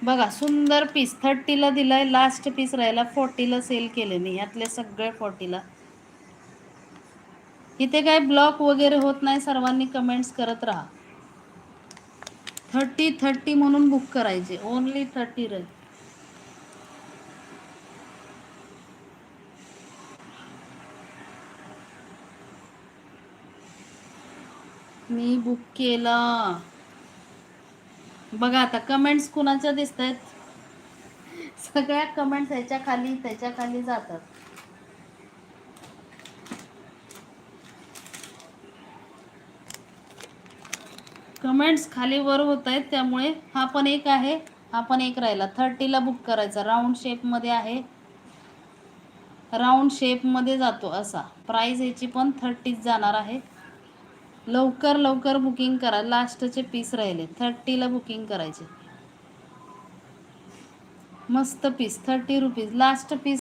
बघा सुंदर पीस 30ला दिलाय, लास्ट पीस राहिला 40ला सेल केले मी, यातले सगळे 40ला. इथे काय ब्लॉक वगैरे होत नाही, सर्वांनी कमेंट्स करत राहा. 30 म्हणून बुक करायचे, ओनली 30 राहील. मी बुक केला. बघा आता कमेंट्स कुणाच्या दिसत आहेत, सगळ्या कमेंट्स ह्याच्या खाली त्याच्या खाली जातात. कमेंट्स खाली वर होत आहेत, त्यामुळे हा पण एक आहे, हा पण एक राहिला. 30ला बुक करायचा. राऊंड शेपमध्ये आहे, राऊंड शेपमध्ये जातो असा. प्राइस याची पण 30च जाणार आहे. लवकर लवकर बुकिंग करा, लास्टचे पीस राहिले. 30ला बुकिंग करायचे. मस्त पीस, 30 रुपीज लास्ट पीस.